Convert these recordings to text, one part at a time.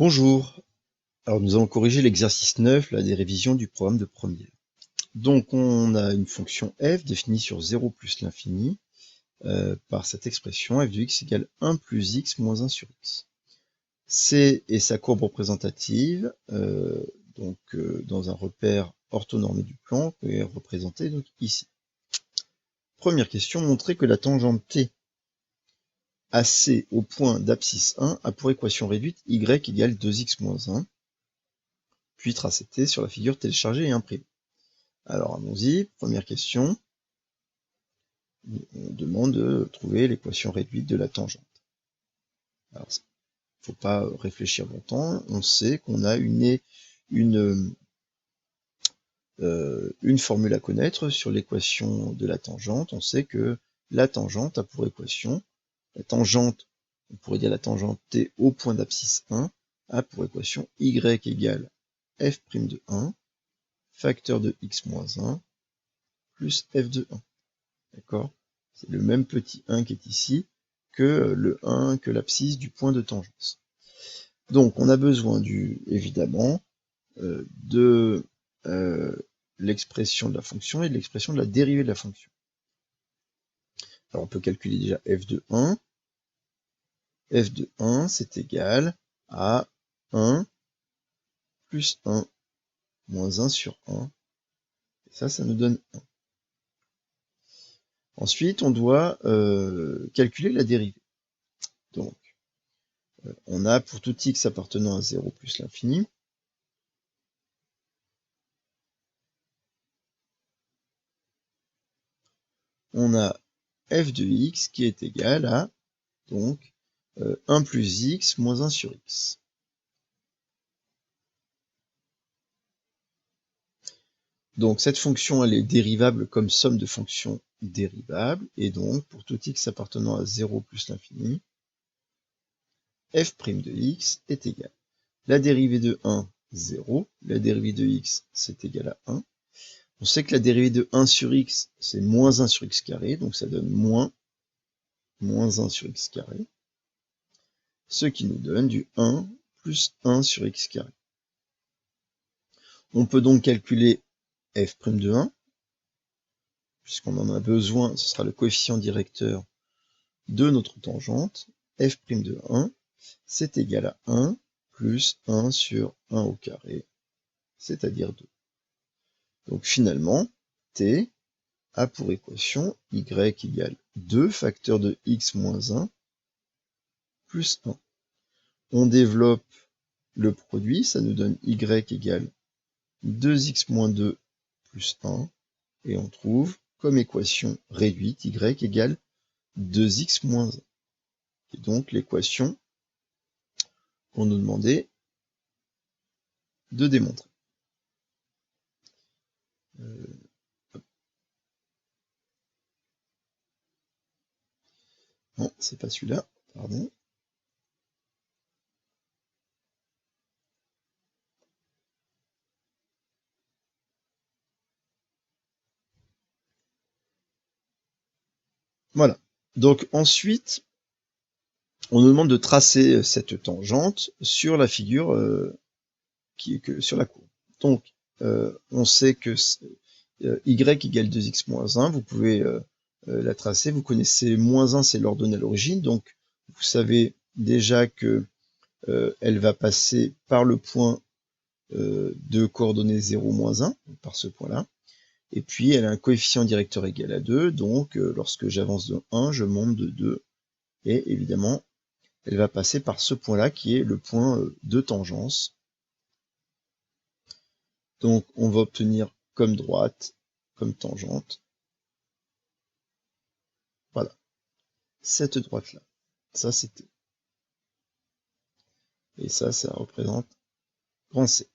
Bonjour, alors nous allons corriger l'exercice 9, là, des révisions du programme de première. Donc on a une fonction f définie sur 0 plus l'infini par cette expression f de x égale 1 plus x moins 1 sur x. C est sa courbe représentative, dans un repère orthonormé du plan, qui est représenté donc ici. Première question, montrer que la tangente t AC au point d'abscisse 1 a pour équation réduite y égale 2x moins 1, puis tracé T sur la figure téléchargée et imprimée. Alors allons-y, première question. On demande de trouver l'équation réduite de la tangente. Alors, il ne faut pas réfléchir longtemps, on sait qu'on a une formule à connaître sur l'équation de la tangente. On sait que la tangente a pour équation, la tangente, on pourrait dire la tangente T au point d'abscisse 1, a pour équation y égale f' de 1, facteur de x moins 1, plus f de 1. D'accord? C'est le même petit 1 qui est ici que le 1 que l'abscisse du point de tangence. Donc on a besoin évidemment de l'expression de la fonction et de l'expression de la dérivée de la fonction. Alors on peut calculer déjà f de 1. f de 1 c'est égal à 1 plus 1 moins 1 sur 1. Et ça nous donne 1. Ensuite, on doit calculer la dérivée. Donc, on a pour tout x appartenant à 0 plus l'infini, on a f de x qui est égal à donc 1 plus x moins 1 sur x. Donc cette fonction elle est dérivable comme somme de fonctions dérivables, et donc pour tout x appartenant à 0 plus l'infini, f' de x est égal. La dérivée de 1, 0, la dérivée de x c'est égal à 1. On sait que la dérivée de 1 sur x, c'est moins 1 sur x carré, donc ça donne moins 1 sur x carré, ce qui nous donne du 1 plus 1 sur x carré. On peut donc calculer f' de 1, puisqu'on en a besoin, ce sera le coefficient directeur de notre tangente, f' de 1, c'est égal à 1 plus 1 sur 1 au carré, c'est-à-dire 2. Donc finalement, t a pour équation y égale 2 facteur de x moins 1 plus 1. On développe le produit, ça nous donne y égale 2x moins 2 plus 1, et on trouve comme équation réduite y égale 2x moins 1. Et donc l'équation qu'on nous demandait de démontrer. Non, c'est pas celui-là, pardon. Voilà. Donc ensuite, on nous demande de tracer cette tangente sur la figure sur la courbe. Donc, on sait que y égale 2x moins 1, vous pouvez la tracer, vous connaissez moins 1, c'est l'ordonnée à l'origine, donc vous savez déjà que elle va passer par le point de coordonnées 0, moins 1, par ce point-là, et puis elle a un coefficient directeur égal à 2, donc lorsque j'avance de 1, je monte de 2, et évidemment, elle va passer par ce point-là qui est le point de tangence. Donc on va obtenir comme droite, comme tangente, voilà, cette droite-là. Ça c'était. Et ça représente grand C.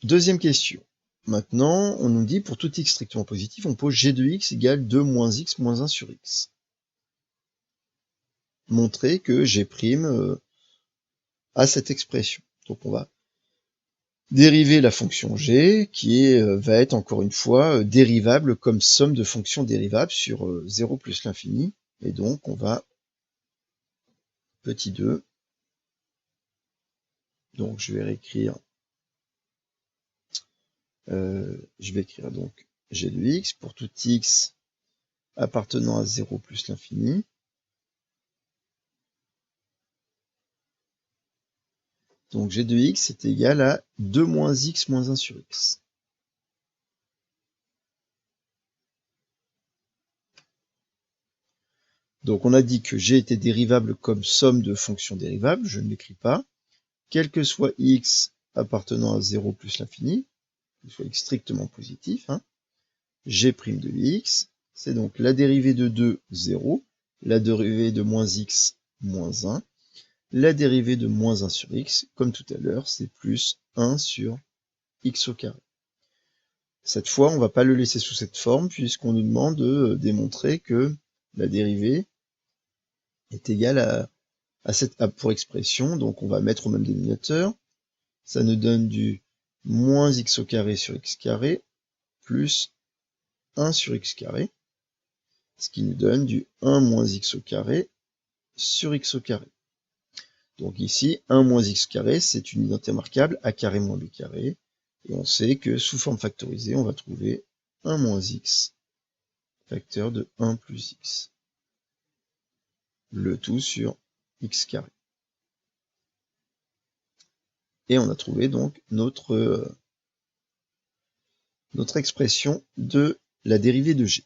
Deuxième question. Maintenant, on nous dit pour tout x strictement positif, on pose g de x égale 2 moins x moins 1 sur x. Montrer que g' a cette expression. Donc on va dériver la fonction g, qui va être encore une fois dérivable comme somme de fonctions dérivables sur 0 plus l'infini. Et donc on va, petit 2, Donc je vais réécrire, je vais écrire donc g de x pour tout x appartenant à 0 plus l'infini. Donc g de x est égal à 2 moins x moins 1 sur x. Donc on a dit que g était dérivable comme somme de fonctions dérivables, je ne l'écris pas, quel que soit x appartenant à 0 plus l'infini, qu'il soit x strictement positif, hein, g' de x, c'est donc la dérivée de 2, 0, la dérivée de moins x, moins 1, la dérivée de moins 1 sur x, comme tout à l'heure, c'est plus 1 sur x au carré. Cette fois, on ne va pas le laisser sous cette forme, puisqu'on nous demande de démontrer que la dérivée est égale à cette pour expression, donc on va mettre au même dénominateur. Ça nous donne du moins x au carré sur x carré, plus 1 sur x carré, ce qui nous donne du 1 moins x au carré sur x au carré. Donc ici, 1 moins x carré, c'est une identité remarquable, a carré moins b carré, et on sait que sous forme factorisée, on va trouver 1 moins x, facteur de 1 plus x, le tout sur x carré. Et on a trouvé donc notre expression de la dérivée de g.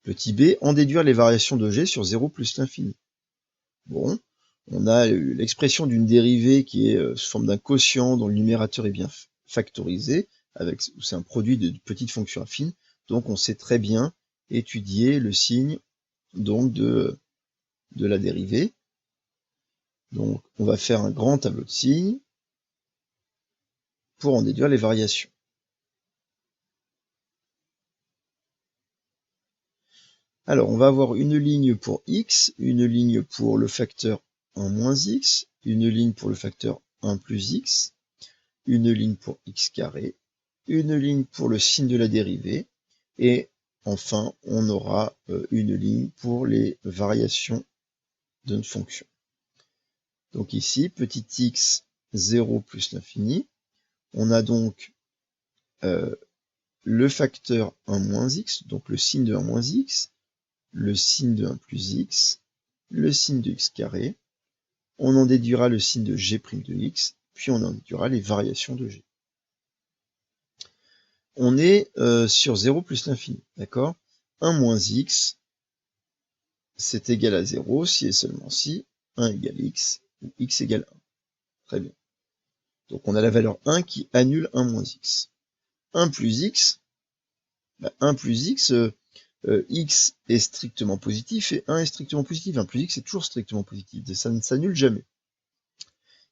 Petit b, en déduire les variations de g sur 0 plus l'infini. Bon, on a l'expression d'une dérivée qui est sous forme d'un quotient dont le numérateur est bien factorisé, c'est un produit de petites fonctions affines, donc on sait très bien étudier le signe donc de la dérivée. Donc on va faire un grand tableau de signes pour en déduire les variations. Alors on va avoir une ligne pour x, une ligne pour le facteur 1 moins x, une ligne pour le facteur 1 plus x, une ligne pour x carré, une ligne pour le signe de la dérivée, et enfin on aura une ligne pour les variations d'une fonction. Donc ici, petit x, 0 plus l'infini, on a donc le facteur 1 moins x, donc le signe de 1 moins x, le signe de 1 plus x, le signe de x carré, on en déduira le signe de g' de x, puis on en déduira les variations de g. On est sur 0 plus l'infini, d'accord? 1 moins x, c'est égal à 0 si et seulement si 1 égale x, ou x égale 1. Très bien. Donc on a la valeur 1 qui annule 1 moins x. 1 plus x, 1 plus x, x est strictement positif et 1 est strictement positif. 1 plus x est toujours strictement positif, ça ne s'annule jamais.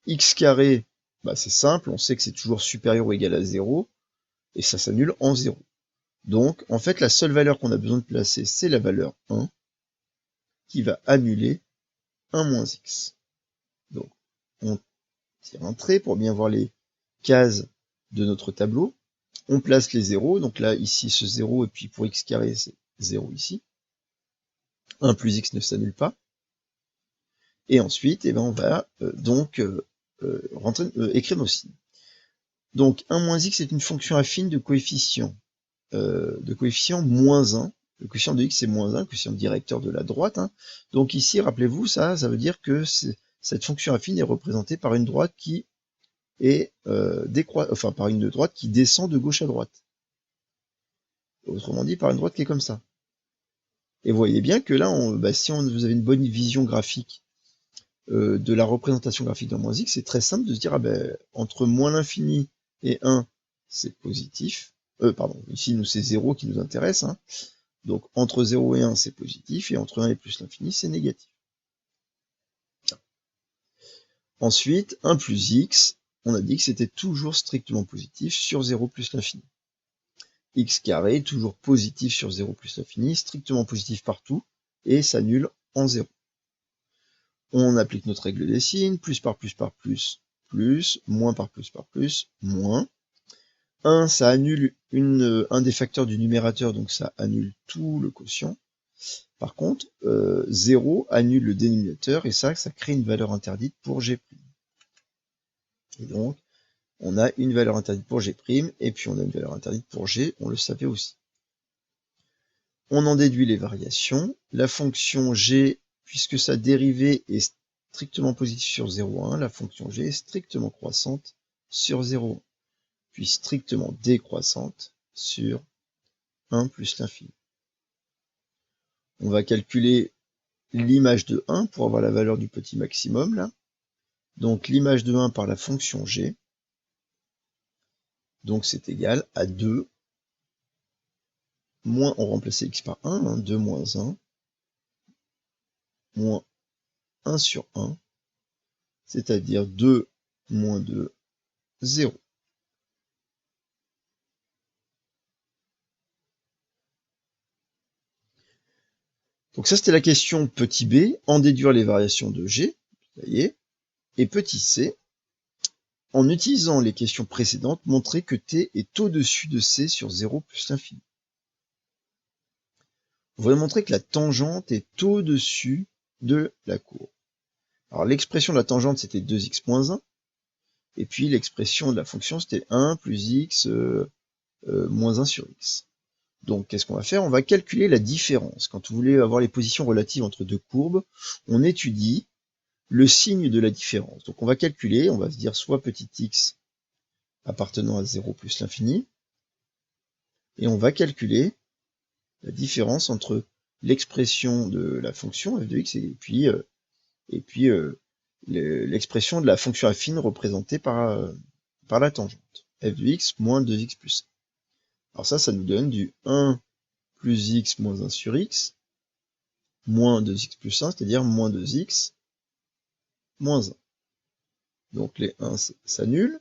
X carré, c'est simple, on sait que c'est toujours supérieur ou égal à 0, et ça s'annule en 0. Donc, en fait, la seule valeur qu'on a besoin de placer, c'est la valeur 1, qui va annuler 1 moins x. Donc, on tire un trait pour bien voir les cases de notre tableau. On place les 0, donc là, ici, ce 0, et puis pour x carré, c'est 0 ici. 1 plus x ne s'annule pas. Et ensuite, on va écrire nos signes. Donc 1 moins x est une fonction affine de coefficient moins 1. Le coefficient de x est moins 1, le coefficient directeur de la droite. Hein. Donc ici, rappelez-vous, ça veut dire que cette fonction affine est représentée par une droite qui est par une droite qui descend de gauche à droite. Autrement dit, par une droite qui est comme ça. Et vous voyez bien que là, si vous avez une bonne vision graphique de la représentation graphique d'un moins x, c'est très simple de se dire, entre moins l'infini et 1, c'est positif. Ici, nous, c'est 0 qui nous intéresse. Hein. Donc, entre 0 et 1, c'est positif, et entre 1 et plus l'infini, c'est négatif. Ensuite, 1 plus x, on a dit que c'était toujours strictement positif sur 0 plus l'infini. X carré, toujours positif sur 0 plus l'infini, strictement positif partout, et s'annule en 0. On applique notre règle des signes, plus par plus par plus, plus, moins par plus, moins. 1, ça annule un des facteurs du numérateur, donc ça annule tout le quotient. Par contre, 0 annule le dénominateur, et ça crée une valeur interdite pour g'. Et donc, on a une valeur interdite pour G', et puis on a une valeur interdite pour G, on le savait aussi. On en déduit les variations. La fonction G, puisque sa dérivée est strictement positive sur 0,1, la fonction G est strictement croissante sur 0,1, puis strictement décroissante sur 1 plus l'infini. On va calculer l'image de 1 pour avoir la valeur du petit maximum, là. Donc l'image de 1 par la fonction G, donc c'est égal à 2, moins, on remplaçait x par 1, 2 moins 1, moins 1 sur 1, c'est-à-dire 2 moins 2, 0. Donc ça, c'était la question petit b, en déduire les variations de G, ça y est, et petit c, en utilisant les questions précédentes, montrer que t est au-dessus de c sur 0 plus l'infini. On va montrer que la tangente est au-dessus de la courbe. Alors l'expression de la tangente, c'était 2x moins 1, et puis l'expression de la fonction, c'était 1 plus x moins 1 sur x. Donc qu'est-ce qu'on va faire? On va calculer la différence. Quand vous voulez avoir les positions relatives entre deux courbes, on étudie le signe de la différence. Donc on va calculer, on va se dire soit petit x appartenant à 0 plus l'infini, et on va calculer la différence entre l'expression de la fonction f de x et puis l'expression de la fonction affine représentée par la tangente, f de x moins 2x plus 1. Alors ça nous donne du 1 plus x moins 1 sur x, moins 2x plus 1, c'est-à-dire moins 2x moins 1. Donc les 1 s'annulent,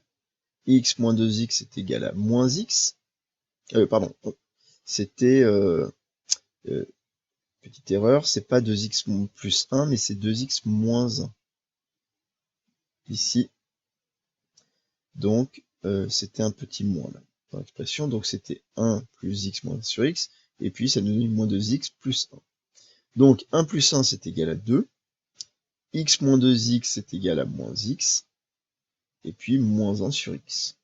x moins 2x est égal à moins x, c'était, petite erreur, c'est pas 2x plus 1, mais c'est 2x moins 1. Ici, donc c'était un petit moins là, dans l'expression, donc c'était 1 plus x moins 1 sur x, et puis ça nous donne moins 2x plus 1. Donc 1 plus 1 c'est égal à 2, x moins 2x c'est égal à moins x, et puis moins 1 sur x.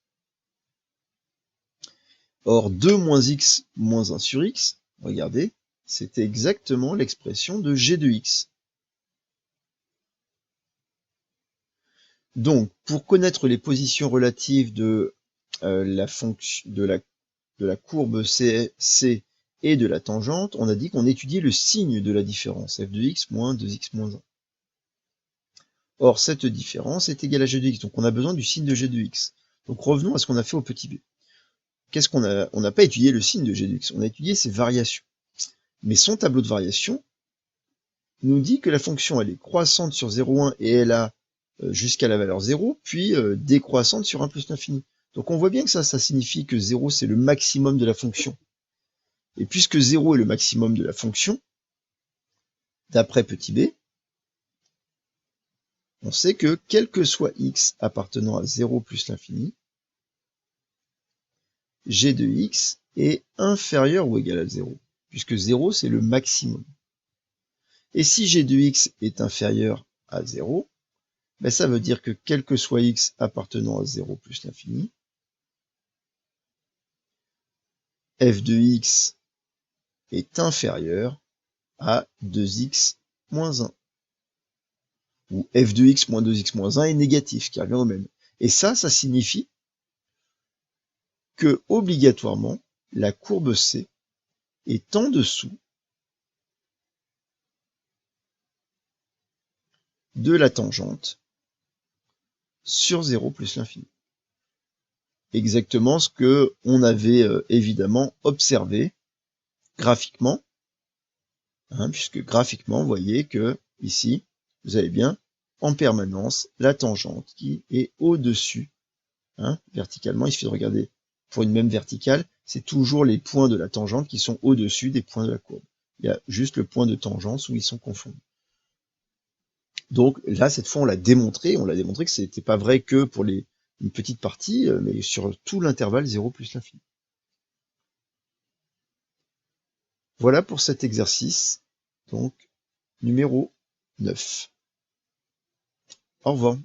Or 2 moins x moins 1 sur x, regardez, c'était exactement l'expression de g de x. Donc, pour connaître les positions relatives de la fonction de la courbe C et de la tangente, on a dit qu'on étudiait le signe de la différence, f de x moins 2x moins 1. Or, cette différence est égale à g de x, donc on a besoin du signe de g de x. Donc revenons à ce qu'on a fait au petit b. Qu'est-ce qu'on a? On n'a pas étudié le signe de g de x, on a étudié ses variations. Mais son tableau de variation nous dit que la fonction elle est croissante sur 0,1 et elle a jusqu'à la valeur 0, puis décroissante sur 1 plus l'infini. Donc on voit bien que ça signifie que 0 c'est le maximum de la fonction. Et puisque 0 est le maximum de la fonction, d'après petit b, on sait que quel que soit x appartenant à 0 plus l'infini, g de x est inférieur ou égal à 0, puisque 0 c'est le maximum. Et si g de x est inférieur à 0, ben ça veut dire que quel que soit x appartenant à 0 plus l'infini, f de x est inférieur à 2x moins 1. Ou f de x moins 2x moins 1 est négatif, qui revient au même. Et ça signifie que, obligatoirement, la courbe C est en dessous de la tangente sur 0 plus l'infini. Exactement ce que on avait évidemment observé graphiquement, puisque graphiquement, vous voyez que ici, vous avez bien en permanence la tangente qui est au-dessus, verticalement. Il suffit de regarder pour une même verticale, c'est toujours les points de la tangente qui sont au-dessus des points de la courbe. Il y a juste le point de tangence où ils sont confondus. Donc là, cette fois, on l'a démontré que ce n'était pas vrai que pour une petite partie, mais sur tout l'intervalle 0 plus l'infini. Voilà pour cet exercice, donc numéro 9. Au revoir.